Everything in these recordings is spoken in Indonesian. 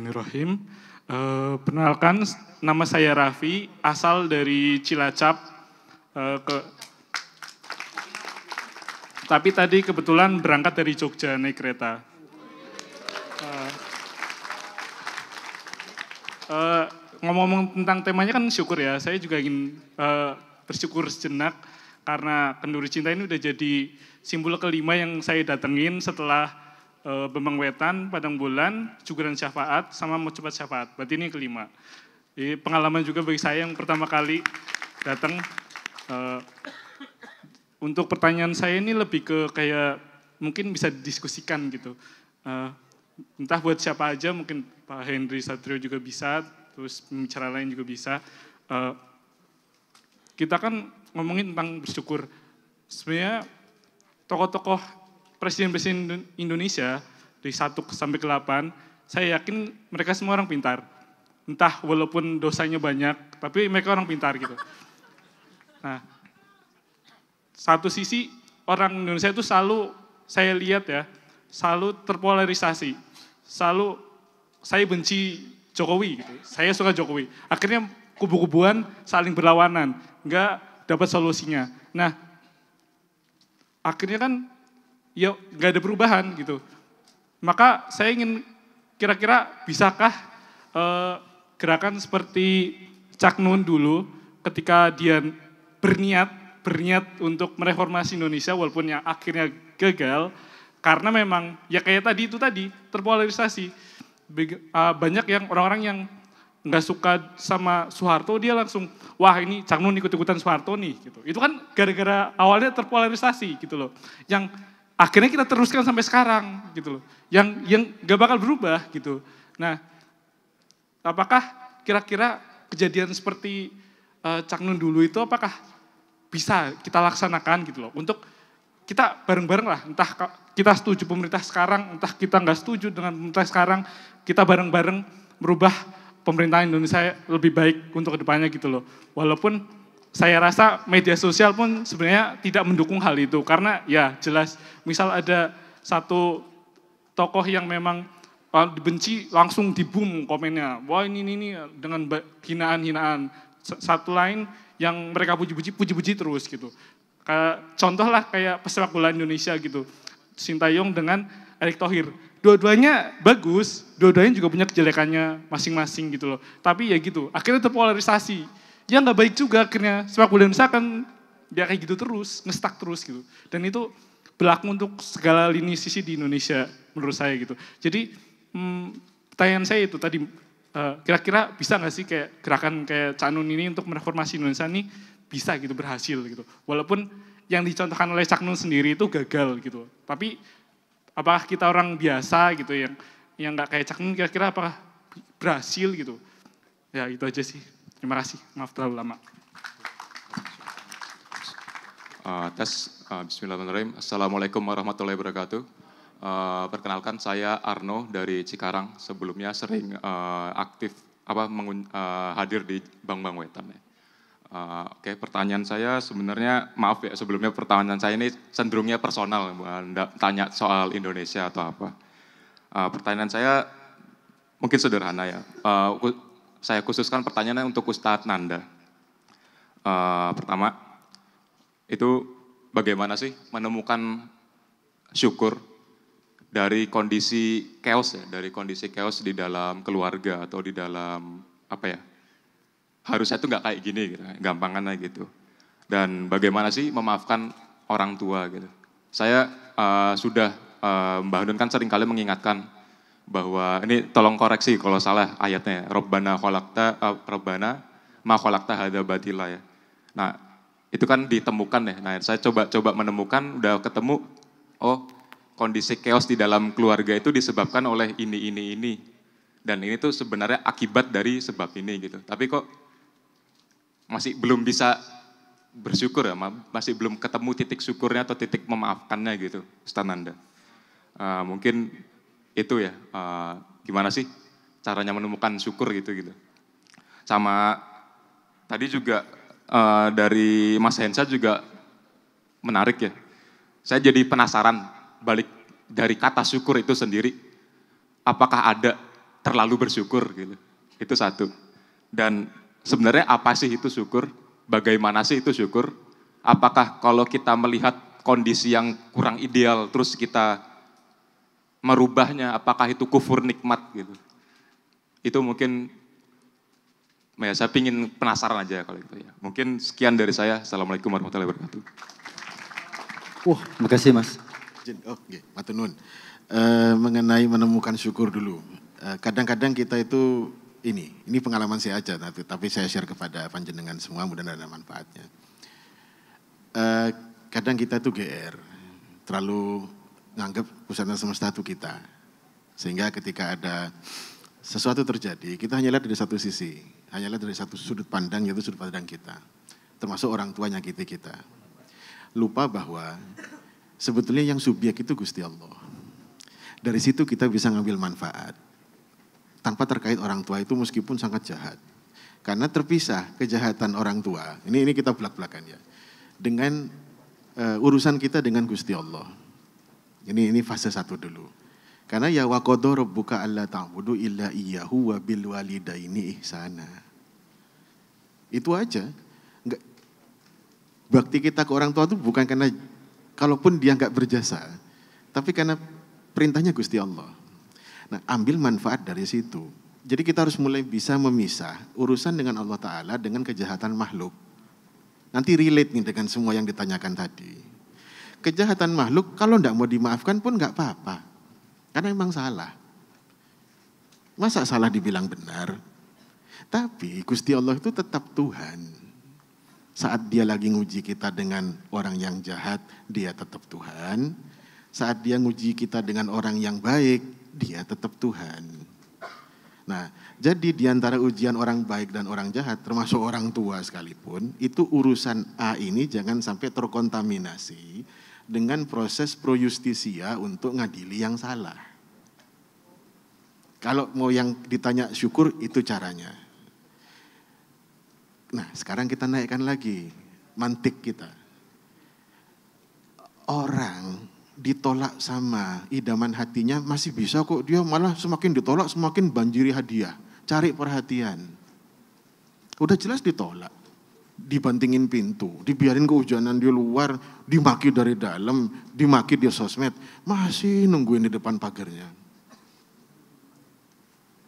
Bismillahirrahmanirrahim. Perkenalkan, nama saya Raffi, asal dari Cilacap. Tapi tadi kebetulan berangkat dari Jogja naik kereta. Ngomong-ngomong tentang temanya kan syukur ya, saya juga ingin bersyukur sejenak karena Kenduri Cinta ini udah jadi simbol kelima yang saya datengin setelah Bambang Wetan, Padang Bulan, Jugeran Syafaat, sama Mau Cepat Syafaat. Berarti ini kelima. Jadi pengalaman juga bagi saya yang pertama kali datang. Untuk pertanyaan saya ini lebih ke kayak mungkin bisa didiskusikan gitu. Entah buat siapa aja, mungkin Pak Henry Satrio juga bisa, terus pembicara lain juga bisa. Kita kan ngomongin tentang bersyukur. Sebenarnya tokoh-tokoh Presiden-Presiden Indonesia dari 1 sampai ke 8, saya yakin mereka semua orang pintar. Entah walaupun dosanya banyak, tapi mereka orang pintar gitu. Nah, satu sisi orang Indonesia itu selalu, saya lihat ya, selalu terpolarisasi. Selalu, saya benci Jokowi gitu, saya suka Jokowi. Akhirnya kubu-kubuan saling berlawanan, nggak dapat solusinya. Nah, akhirnya kan ya nggak ada perubahan gitu. Maka saya ingin kira-kira bisakah gerakan seperti Cak Nun dulu ketika dia berniat untuk mereformasi Indonesia walaupun yang akhirnya gagal karena memang ya kayak tadi terpolarisasi. Banyak yang orang-orang yang nggak suka sama Soeharto dia langsung wah ini Cak Nun ikut-ikutan Soeharto nih gitu. Itu kan gara-gara awalnya terpolarisasi gitu loh. Yang akhirnya kita teruskan sampai sekarang gitu loh. Yang gak bakal berubah gitu. Nah, apakah kira-kira kejadian seperti Cak Nun dulu itu apakah bisa kita laksanakan gitu loh. Untuk kita bareng-bareng lah, entah kita setuju pemerintah sekarang, entah kita gak setuju dengan pemerintah sekarang, kita bareng-bareng merubah pemerintahan Indonesia lebih baik untuk kedepannya gitu loh. Walaupun saya rasa media sosial pun sebenarnya tidak mendukung hal itu. Karena ya jelas, misal ada satu tokoh yang memang dibenci langsung di-boom komennya. Wah ini dengan hinaan-hinaan. Satu lain yang mereka puji-puji terus gitu. Contoh lah kayak pesepak bola Indonesia gitu. Sintayong dengan Erick Thohir. Dua-duanya bagus, dua-duanya juga punya kejelekannya masing-masing gitu loh. Tapi ya gitu, akhirnya terpolarisasi. Ya nggak baik juga akhirnya sepak bola Indonesia kan dia kayak gitu terus, ngestak terus gitu. Dan itu berlaku untuk segala lini sisi di Indonesia menurut saya gitu. Jadi pertanyaan saya itu tadi, kira-kira bisa nggak sih kayak gerakan kayak Cak Nun ini untuk mereformasi Indonesia ini bisa gitu berhasil gitu. Walaupun yang dicontohkan oleh Cak Nun sendiri itu gagal gitu. Tapi apakah kita orang biasa gitu yang nggak kayak Cak Nun kira-kira apakah berhasil gitu? Ya itu aja sih. Terima kasih, maaf terlalu lama. Bismillahirrahmanirrahim. Assalamualaikum warahmatullahi wabarakatuh. Perkenalkan saya Arno dari Cikarang. Sebelumnya sering aktif hadir di Bambang Wetan. Oke, pertanyaan saya sebenarnya maaf ya sebelumnya pertanyaan saya ini cenderungnya personal, bukan tanya soal Indonesia atau apa. Pertanyaan saya mungkin sederhana ya. Saya khususkan pertanyaannya untuk Ustadz Nanda. Pertama, itu bagaimana sih menemukan syukur dari kondisi chaos ya, dari kondisi chaos di dalam keluarga atau di dalam harusnya itu nggak kayak gini gitu, gampangannya gitu. Dan bagaimana sih memaafkan orang tua gitu. Saya Mbah Nun kan seringkali mengingatkan bahwa ini tolong koreksi kalau salah ayatnya, Rabbana ma khalaqta hadza batila ya. Nah, itu kan ditemukan ya. Nah, saya coba menemukan, udah ketemu, kondisi chaos di dalam keluarga itu disebabkan oleh ini. Dan ini tuh sebenarnya akibat dari sebab ini gitu. Tapi kok masih belum bisa bersyukur ya, masih belum ketemu titik syukurnya atau titik memaafkannya gitu, Ustaz Nanda. Mungkin itu ya, gimana sih caranya menemukan syukur gitu. Sama tadi juga dari Mas Hensa juga menarik ya. Saya jadi penasaran balik dari kata syukur itu sendiri. Apakah ada terlalu bersyukur gitu. Itu satu. Dan sebenarnya apa sih itu syukur? Bagaimana sih itu syukur? Apakah kalau kita melihat kondisi yang kurang ideal terus kita merubahnya, apakah itu kufur nikmat gitu? Itu mungkin ya saya pingin penasaran aja kalau itu ya. Mungkin sekian dari saya. Assalamualaikum warahmatullahi wabarakatuh. Makasih Mas. Oke, matur nuwun. Mengenai menemukan syukur dulu. Kadang-kadang kita itu ini pengalaman saya aja, tapi saya share kepada panjenengan semua, mudah-mudahan ada manfaatnya. Kadang kita itu GR, terlalu nganggap pusat semesta itu kita. Sehingga ketika ada sesuatu terjadi, kita hanya lihat dari satu sisi, hanya lihat dari satu sudut pandang, yaitu sudut pandang kita. Termasuk orang tua nyakiti kita. Lupa bahwa sebetulnya yang subjek itu Gusti Allah. Dari situ kita bisa ngambil manfaat. Tanpa terkait orang tua itu meskipun sangat jahat. Karena terpisah kejahatan orang tua, ini kita belak-belakan ya. Dengan urusan kita dengan Gusti Allah. Ini fase satu dulu. Karena ya wa qadha rabbuka alla ta'budu illa iyyahu wa bil walidaini ihsana. Itu aja. Enggak, bakti kita ke orang tua itu bukan karena kalaupun dia enggak berjasa, tapi karena perintahnya Gusti Allah. Nah, ambil manfaat dari situ. Jadi kita harus mulai bisa memisah urusan dengan Allah Ta'ala dengan kejahatan makhluk. Nanti relate nih dengan semua yang ditanyakan tadi. Kejahatan makhluk kalau enggak mau dimaafkan pun enggak apa-apa. Karena memang salah. Masa salah dibilang benar? Tapi Gusti Allah itu tetap Tuhan. Saat dia lagi nguji kita dengan orang yang jahat, dia tetap Tuhan. Saat dia nguji kita dengan orang yang baik, dia tetap Tuhan. Nah, jadi di antara ujian orang baik dan orang jahat, termasuk orang tua sekalipun, itu urusan A ini jangan sampai terkontaminasi dengan proses pro justisia untuk ngadili yang salah. Kalau mau yang ditanya syukur, itu caranya. Nah, sekarang kita naikkan lagi mantik kita. Orang ditolak sama idaman hatinya masih bisa kok, dia malah semakin ditolak semakin banjiri hadiah, cari perhatian. Udah jelas ditolak, dibantingin pintu, dibiarin kehujanan di luar, dimaki dari dalam, dimaki di sosmed, masih nungguin di depan pagarnya.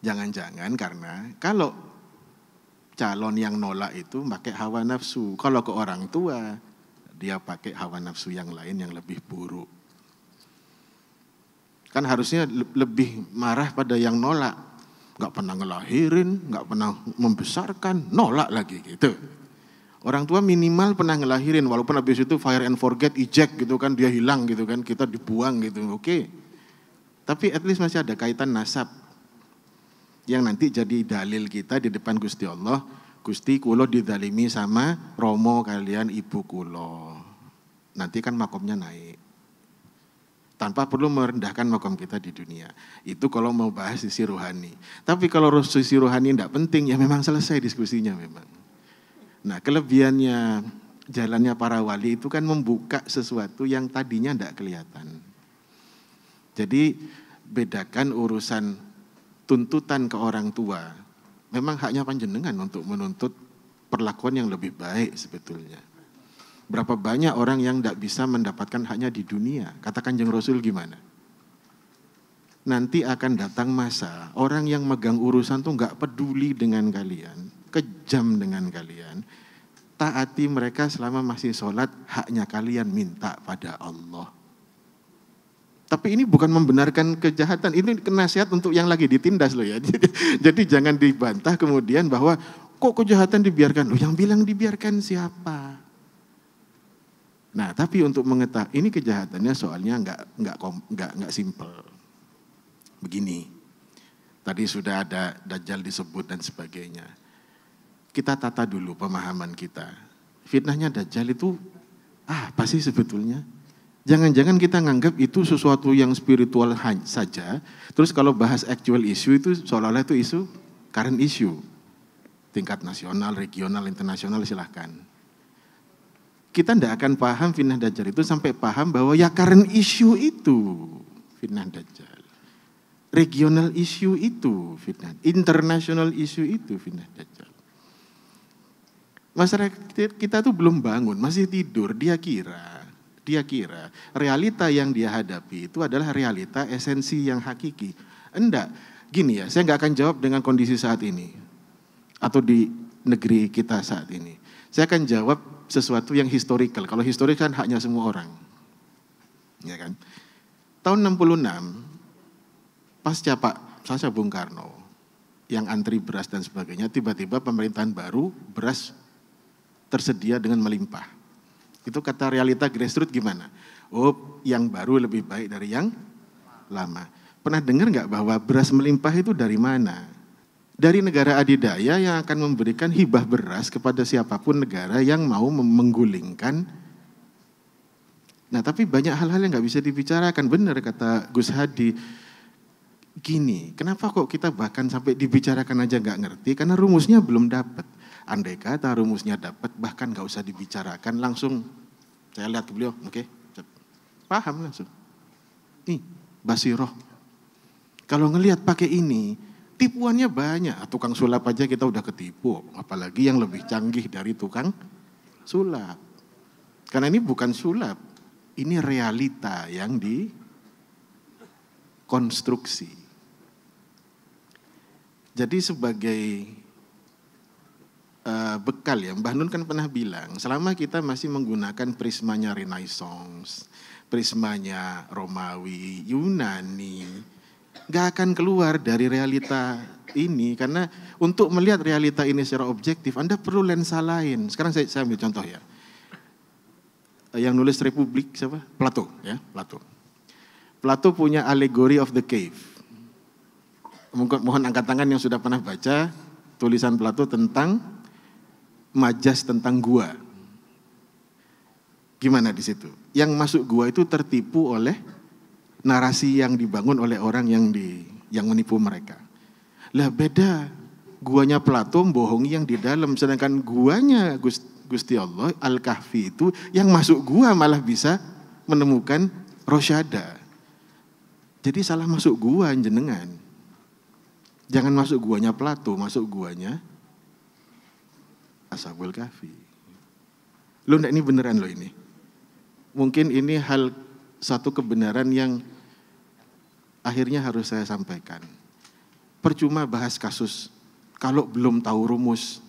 Jangan-jangan karena kalau calon yang nolak itu pakai hawa nafsu, kalau ke orang tua dia pakai hawa nafsu yang lain yang lebih buruk. Kan harusnya lebih marah pada yang nolak. Gak pernah ngelahirin, gak pernah membesarkan, nolak lagi gitu. Orang tua minimal pernah ngelahirin, walaupun habis itu fire and forget, eject gitu kan, dia hilang gitu kan, kita dibuang gitu, oke. Tapi at least masih ada kaitan nasab. Yang nanti jadi dalil kita di depan Gusti Allah, Gusti kulo didalimi sama romo kalian ibu kulo. Nanti kan makomnya naik. Tanpa perlu merendahkan makom kita di dunia. Itu kalau mau bahas sisi rohani. Tapi kalau sisi rohani tidak penting, ya memang selesai diskusinya memang. Nah, kelebihannya jalannya para wali itu kan membuka sesuatu yang tadinya tidak kelihatan. Jadi bedakan urusan tuntutan ke orang tua. Memang haknya panjenengan untuk menuntut perlakuan yang lebih baik sebetulnya. Berapa banyak orang yang tidak bisa mendapatkan haknya di dunia. Kata Kanjeng Rasul gimana? Nanti akan datang masa orang yang megang urusan tuh nggak peduli dengan kalian, kejam dengan kalian. Taati mereka selama masih sholat, haknya kalian minta pada Allah. Tapi ini bukan membenarkan kejahatan, ini nasihat untuk yang lagi ditindas loh ya. Jadi jangan dibantah kemudian bahwa kok kejahatan dibiarkan. Loh yang bilang dibiarkan siapa? Nah, tapi untuk mengetahui ini kejahatannya soalnya enggak simple. Begini. Tadi sudah ada Dajjal disebut dan sebagainya. Kita tata dulu pemahaman kita. Fitnahnya Dajjal itu apa sih sebetulnya? Jangan-jangan kita nganggap itu sesuatu yang spiritual saja. Terus kalau bahas actual issue itu seolah-olah itu isu current issue. Tingkat nasional, regional, internasional silahkan. Kita tidak akan paham fitnah Dajjal itu sampai paham bahwa ya current issue itu fitnah Dajjal. regional issue itu fitnah, international issue itu fitnah Dajjal. Masyarakat kita tuh belum bangun, masih tidur, dia kira realita yang dia hadapi itu adalah realita esensi yang hakiki. Enggak, gini ya, saya nggak akan jawab dengan kondisi saat ini atau di negeri kita saat ini. Saya akan jawab sesuatu yang historical. Kalau historical kan haknya semua orang, ya kan? Tahun 66, pasca Bung Karno, yang antri beras dan sebagainya, tiba-tiba pemerintahan baru beras tersedia dengan melimpah. Itu kata realita grassroots gimana? Oh, yang baru lebih baik dari yang lama. Pernah dengar nggak bahwa beras melimpah itu dari mana? Dari negara adidaya yang akan memberikan hibah beras kepada siapapun negara yang mau menggulingkan. Nah, tapi banyak hal-hal yang nggak bisa dibicarakan. Benar kata Gus Hadi. Gini, kenapa kok kita bahkan sampai dibicarakan aja nggak ngerti? Karena rumusnya belum dapat. Andai kata rumusnya dapat, bahkan nggak usah dibicarakan, langsung saya lihat ke beliau, oke, paham langsung. Nih, basiroh. Kalau ngelihat pakai ini, tipuannya banyak. Tukang sulap aja kita udah ketipu, apalagi yang lebih canggih dari tukang sulap. Karena ini bukan sulap, ini realita yang dikonstruksi. Jadi sebagai bekal ya, Mbah Nun kan pernah bilang, selama kita masih menggunakan prismanya Renaissance, prismanya Romawi, Yunani, gak akan keluar dari realita ini. Karena untuk melihat realita ini secara objektif, Anda perlu lensa lain. Sekarang saya ambil contoh ya. Yang nulis Republik siapa? Plato ya, Plato. Plato punya Allegory of the Cave. Mohon angkat tangan yang sudah pernah baca tulisan Plato tentang majas tentang gua. Gimana di situ? Yang masuk gua itu tertipu oleh narasi yang dibangun oleh orang yang menipu mereka. Lah beda, guanya Plato bohongi yang di dalam, sedangkan guanya Gusti Allah Al-Kahfi itu yang masuk gua malah bisa menemukan rosyada. Jadi salah masuk gua jenengan. Jangan masuk guanya Plato, masuk guanya Ashabul Kahfi. Lo enggak, ini beneran lo ini. Mungkin ini satu kebenaran yang akhirnya harus saya sampaikan. Percuma bahas kasus kalau belum tahu rumus.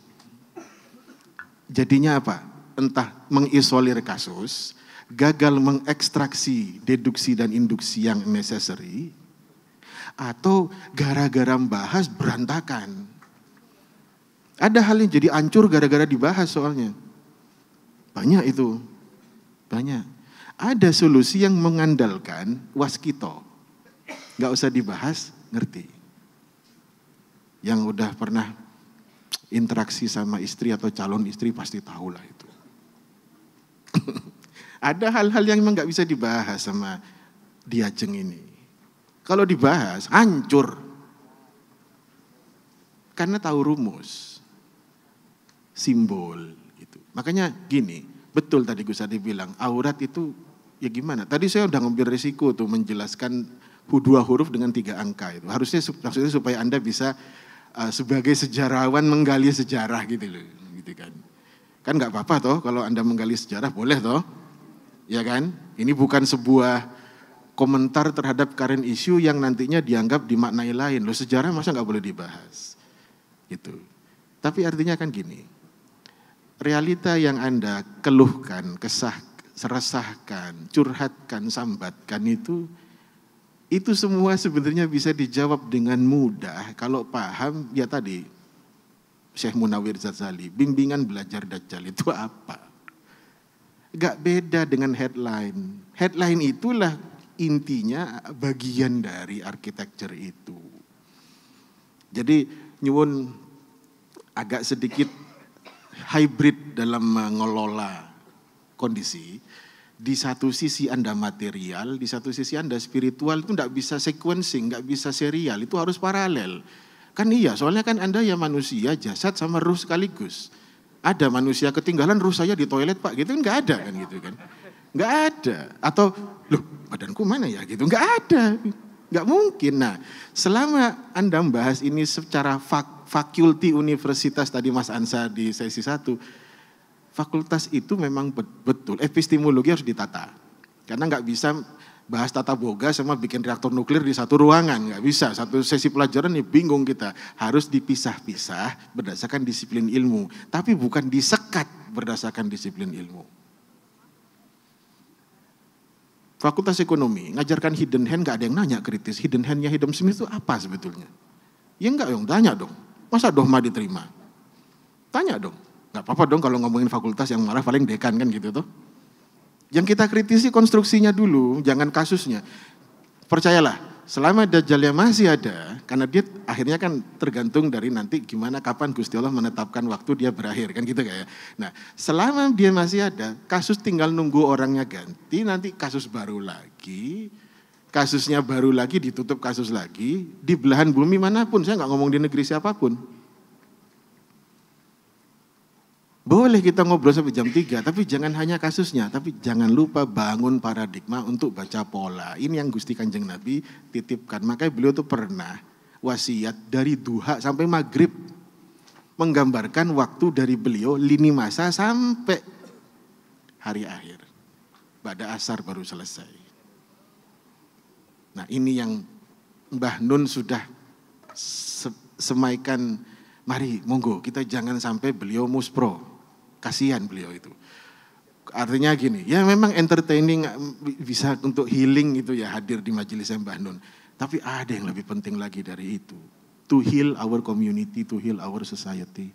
Jadinya apa? Entah mengisolir kasus, gagal mengekstraksi deduksi dan induksi yang necessary, atau gara-gara bahas berantakan. Ada hal yang jadi hancur gara-gara dibahas soalnya. Banyak itu. Banyak. Ada solusi yang mengandalkan waskito. Gak usah dibahas, ngerti. Yang udah pernah interaksi sama istri atau calon istri pasti tahu lah itu. Ada hal-hal yang memang gak bisa dibahas sama Diajeng ini. Kalau dibahas, hancur. Karena tahu rumus. Simbol gitu. Makanya gini, betul tadi Gus Hadi bilang, aurat itu ya gimana? Tadi saya udah ngambil risiko tuh menjelaskan 2 huruf dengan 3 angka itu. Harusnya maksudnya supaya Anda bisa sebagai sejarawan menggali sejarah gitu loh, gitu kan. Kan enggak apa-apa toh kalau Anda menggali sejarah, boleh toh? Ya kan? Ini bukan sebuah komentar terhadap current issue yang nantinya dianggap dimaknai lain. Loh, sejarah masa enggak boleh dibahas? Gitu. Tapi artinya kan gini, realita yang Anda keluhkan, resahkan, curhatkan, sambatkan itu semua sebenarnya bisa dijawab dengan mudah kalau paham ya tadi Syekh Munawir Ghazali, bimbingan belajar Dajjal itu apa? Gak beda dengan headline. Headline itulah intinya bagian dari arsitektur itu. Jadi nyuwun agak sedikit hybrid dalam mengelola kondisi. Di satu sisi Anda material, di satu sisi Anda spiritual, itu tidak bisa sequencing, tidak bisa serial, itu harus paralel. Kan iya, soalnya kan Anda ya manusia, jasad sama ruh sekaligus. Ada manusia ketinggalan ruh saya di toilet Pak, gitu nggak ada kan gitu kan. Nggak ada. Atau, loh badanku mana ya gitu, nggak ada. Nggak mungkin. Nah, selama Anda membahas ini secara fakulti universitas tadi Mas Ansa di sesi 1, fakultas itu memang betul epistemologi harus ditata. Karena nggak bisa bahas tata boga sama bikin reaktor nuklir di satu ruangan, nggak bisa. Satu sesi pelajaran nih bingung kita. Harus dipisah-pisah berdasarkan disiplin ilmu, tapi bukan disekat berdasarkan disiplin ilmu. Fakultas Ekonomi ngajarkan hidden hand, nggak ada yang nanya kritis. Hidden handnya Adam Smith itu apa sebetulnya? Ya enggak dong, tanya dong. Masa dogma diterima? Tanya dong. Nggak apa-apa dong kalau ngomongin fakultas yang marah paling dekan kan gitu tuh. Yang kita kritisi konstruksinya dulu, jangan kasusnya. Percayalah, selama Dajjalnya masih ada, karena dia akhirnya kan tergantung dari nanti gimana kapan Gusti Allah menetapkan waktu dia berakhir, kan gitu kayak. Nah, selama dia masih ada, kasus tinggal nunggu orangnya ganti, nanti kasus baru lagi, kasusnya baru lagi, ditutup kasus lagi, di belahan bumi manapun, saya nggak ngomong di negeri siapapun. Boleh kita ngobrol sampai jam 3, tapi jangan hanya kasusnya, tapi jangan lupa bangun paradigma untuk baca pola. Ini yang Gusti Kanjeng Nabi titipkan. Makanya beliau tuh pernah wasiat dari duha sampai maghrib. Menggambarkan waktu dari beliau lini masa sampai hari akhir. Ba'da asar baru selesai. Nah ini yang Mbah Nun sudah semaikan, mari monggo kita jangan sampai beliau muspro. Kasihan beliau itu. Artinya gini, ya memang entertaining bisa untuk healing itu ya hadir di majelis Mbah Nun. Tapi ada yang lebih penting lagi dari itu. To heal our community, to heal our society.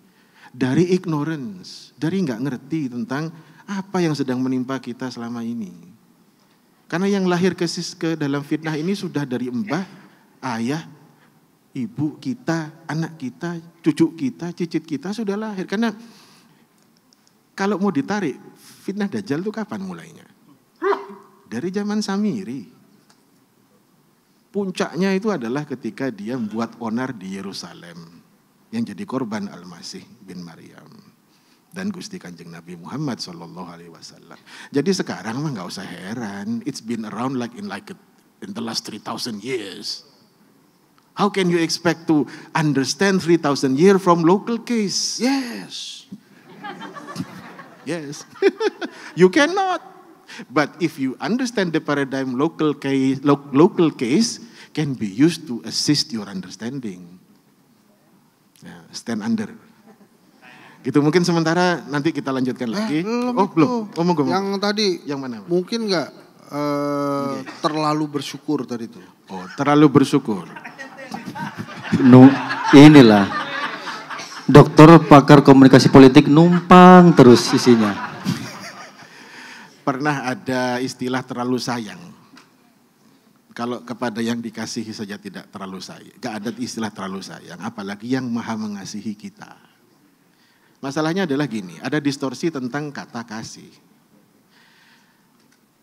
Dari ignorance, dari nggak ngerti tentang apa yang sedang menimpa kita selama ini. Karena yang lahir ke dalam fitnah ini sudah dari mbah, ayah, ibu kita, anak kita, cucu kita, cicit kita sudah lahir. Karena kalau mau ditarik, fitnah Dajjal itu kapan mulainya? Dari zaman Samiri. Puncaknya itu adalah ketika dia membuat onar di Yerusalem. Yang jadi korban Al-Masih bin Maryam. Dan Gusti Kanjeng Nabi Muhammad SAW. Jadi sekarang mah gak usah heran. It's been around like in the last 3,000 years. How can you expect to understand 3,000 years from local case? Yes. Yes, you cannot. But if you understand the paradigm, local case can be used to assist your understanding. Stand under. Gitu mungkin sementara nanti kita lanjutkan lagi. Belum. Ngomong. Yang tadi, yang mana? Mungkin nggak terlalu bersyukur tadi itu. Oh, terlalu bersyukur. Inilah. Dokter pakar komunikasi politik numpang terus isinya. Pernah ada istilah terlalu sayang. Kalau kepada yang dikasihi saja tidak terlalu sayang. Gak ada istilah terlalu sayang, apalagi yang maha mengasihi kita. Masalahnya adalah gini, ada distorsi tentang kata kasih.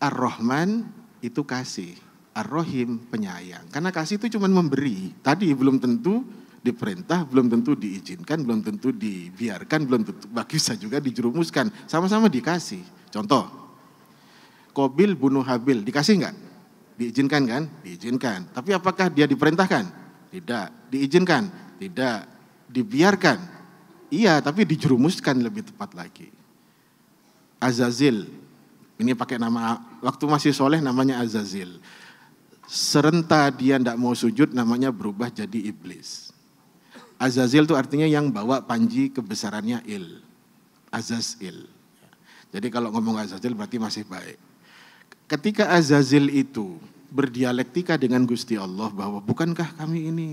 Ar-Rahman itu kasih, Ar-Rahim penyayang. Karena kasih itu cuma memberi, tadi belum tentu diperintah, belum tentu diizinkan, belum tentu dibiarkan, belum tentu bisa juga dijerumuskan. Sama-sama dikasih. Contoh, Qabil bunuh Habil, dikasih enggak? Diizinkan kan? Diizinkan. Tapi apakah dia diperintahkan? Tidak. Diizinkan? Tidak. Dibiarkan? Iya, tapi dijerumuskan lebih tepat lagi. Azazil, ini pakai nama, waktu masih soleh namanya Azazil. Serenta dia tidak mau sujud namanya berubah jadi iblis. Azazil itu artinya yang bawa panji kebesarannya il. Azazil. Jadi kalau ngomong Azazil berarti masih baik. Ketika Azazil itu berdialektika dengan Gusti Allah bahwa bukankah kami ini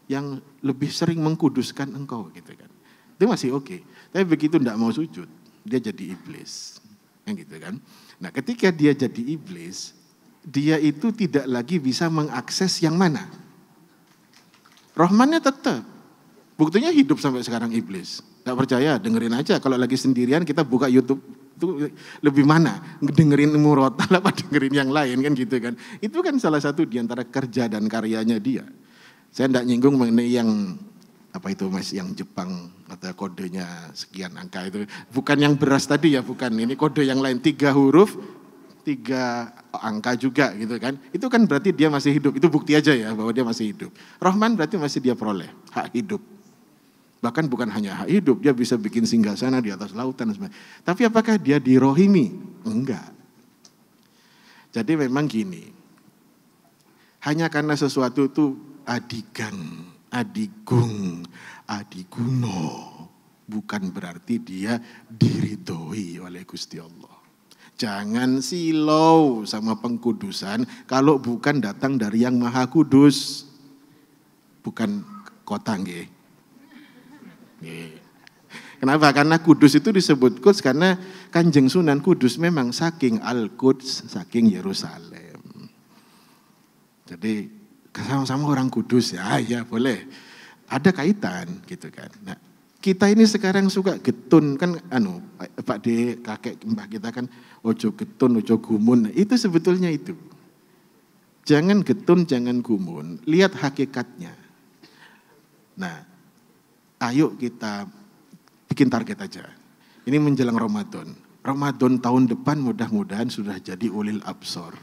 yang lebih sering mengkuduskan engkau gitu kan. Itu masih oke. Tapi begitu tidak mau sujud, dia jadi iblis. Yang gitu kan. Nah ketika dia jadi iblis, dia itu tidak lagi bisa mengakses yang mana? Rahmannya tetap. Buktinya hidup sampai sekarang iblis. Gak percaya, dengerin aja. Kalau lagi sendirian kita buka YouTube, itu lebih mana? Dengerin murotal apa dengerin yang lain kan gitu kan. Itu kan salah satu diantara kerja dan karyanya dia. Saya tidak nyinggung mengenai yang, apa itu mas, yang Jepang, kata kodenya sekian angka itu. Bukan yang beras tadi ya, bukan. Ini kode yang lain, 3 huruf, 3 angka juga gitu kan. Itu kan berarti dia masih hidup. Itu bukti aja ya bahwa dia masih hidup. Rahman berarti masih dia peroleh hak hidup. Bahkan bukan hanya hak hidup, dia bisa bikin singgasana di atas lautan. Tapi apakah dia dirohimi? Enggak. Jadi memang gini, hanya karena sesuatu itu adigan, adigung, adiguno, bukan berarti dia diridhoi oleh Gusti Allah. Jangan silau sama pengkudusan kalau bukan datang dari yang Maha Kudus. Bukan kota nggih. Kenapa? Karena Kudus itu disebut Quds karena Kanjeng Sunan Kudus memang saking Al-Quds, saking Yerusalem. Jadi sama-sama orang Kudus ya boleh. Ada kaitan gitu kan. Nah, kita ini sekarang suka getun kan Pak D, kakek mbah kita kan ojo getun, ojo gumun. Itu sebetulnya itu. Jangan getun, jangan gumun. Lihat hakikatnya. Nah, ayo kita bikin target aja. Ini menjelang Ramadan. Ramadan tahun depan mudah-mudahan sudah jadi ulil absor.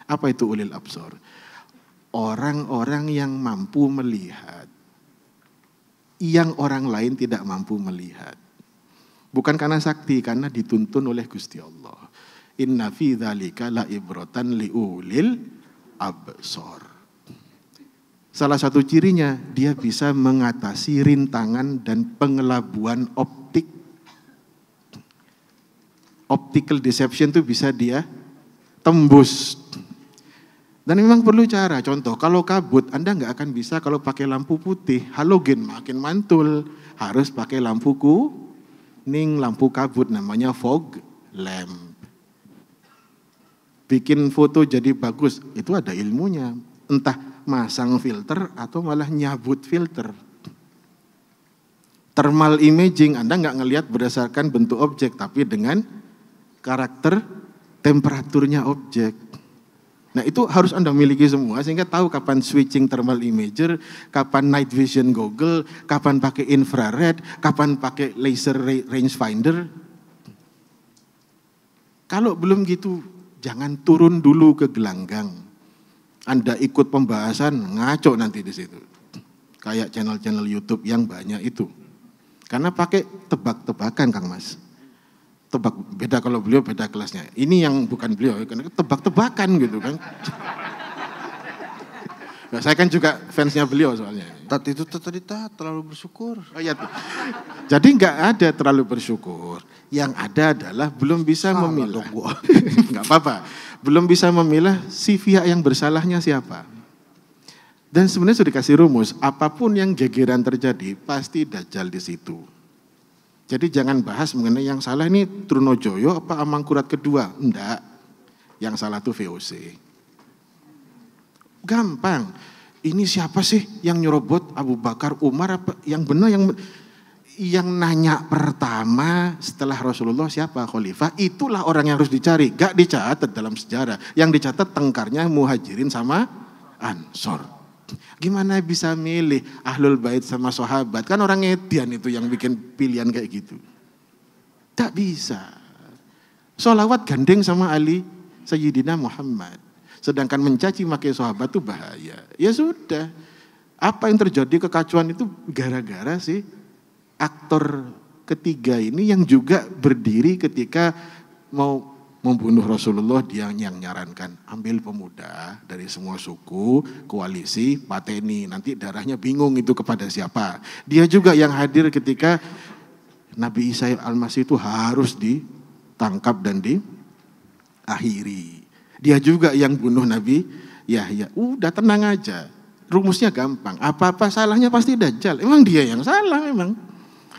Apa itu ulil absor? Orang-orang yang mampu melihat yang orang lain tidak mampu melihat. Bukan karena sakti, karena dituntun oleh Gusti Allah. Inna fi dzalika la ibratan liulil absor. Salah satu cirinya, dia bisa mengatasi rintangan dan pengelabuan optik. Optical deception itu bisa dia tembus. Dan memang perlu cara, contoh kalau kabut Anda nggak akan bisa kalau pakai lampu putih, halogen makin mantul, harus pakai lampu kuning, lampu kabut namanya fog lamp. Bikin foto jadi bagus, itu ada ilmunya, entah masang filter atau malah nyabut filter. Thermal imaging, Anda nggak ngelihat berdasarkan bentuk objek, tapi dengan karakter temperaturnya objek. Nah itu harus Anda miliki semua sehingga tahu kapan switching thermal imager, kapan night vision goggle, kapan pakai infrared, kapan pakai laser rangefinder. Kalau belum gitu jangan turun dulu ke gelanggang. Anda ikut pembahasan ngaco nanti di situ. Kayak channel-channel YouTube yang banyak itu. Karena pakai tebak-tebakan Kang Mas. Tebak, beda kalau beliau beda kelasnya. Ini yang bukan beliau, karena tebak-tebakan gitu kan. Nah, saya kan juga fansnya beliau soalnya. Itu tadi terlalu bersyukur. Oh iya. Jadi nggak ada terlalu bersyukur. Yang ada adalah belum bisa memilah. Nggak apa-apa. Belum bisa memilah si pihak yang bersalahnya siapa. Dan sebenarnya sudah dikasih rumus, apapun yang gegeran terjadi pasti Dajjal di situ. Jadi jangan bahas mengenai yang salah ini Trunojoyo apa Amangkurat kedua. Enggak, yang salah itu VOC. Gampang, ini siapa sih yang nyerobot Abu Bakar, Umar apa? Yang benar yang nanya pertama setelah Rasulullah siapa khalifah, itulah orang yang harus dicari. Gak dicatat dalam sejarah, yang dicatat tengkarnya Muhajirin sama Ansor. Gimana bisa milih Ahlul Bait sama sahabat? Kan orang edian itu yang bikin pilihan kayak gitu. Tak bisa. Sholawat gandeng sama Ali Sayyidina Muhammad. Sedangkan mencaci maki sahabat itu bahaya. Ya sudah. Apa yang terjadi kekacauan itu gara-gara sih aktor ketiga ini yang juga berdiri ketika mau membunuh Rasulullah, dia yang nyarankan ambil pemuda dari semua suku, koalisi, pateni, nanti darahnya bingung itu kepada siapa. Dia juga yang hadir ketika Nabi Isa Al-Masih itu harus ditangkap dan diakhiri. Dia juga yang bunuh Nabi Yahya. Udah tenang aja, rumusnya gampang. Apa-apa salahnya pasti Dajjal. Emang dia yang salah memang.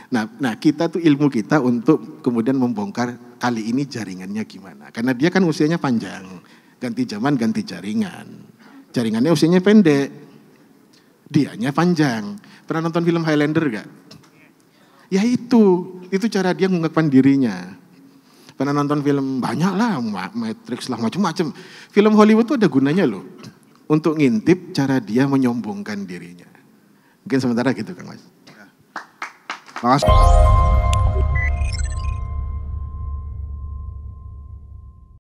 Nah kita tuh ilmu kita untuk kemudian membongkar kali ini jaringannya gimana. Karena dia kan usianya panjang. Ganti zaman, ganti jaringan. Jaringannya usianya pendek. Dianya panjang. Pernah nonton film Highlander gak? Ya itu cara dia mengungkapkan dirinya. Pernah nonton film banyak lah, Matrix lah, macam-macam. Film Hollywood tuh ada gunanya loh. Untuk ngintip cara dia menyombongkan dirinya. Mungkin sementara gitu Kang Mas. Makasih.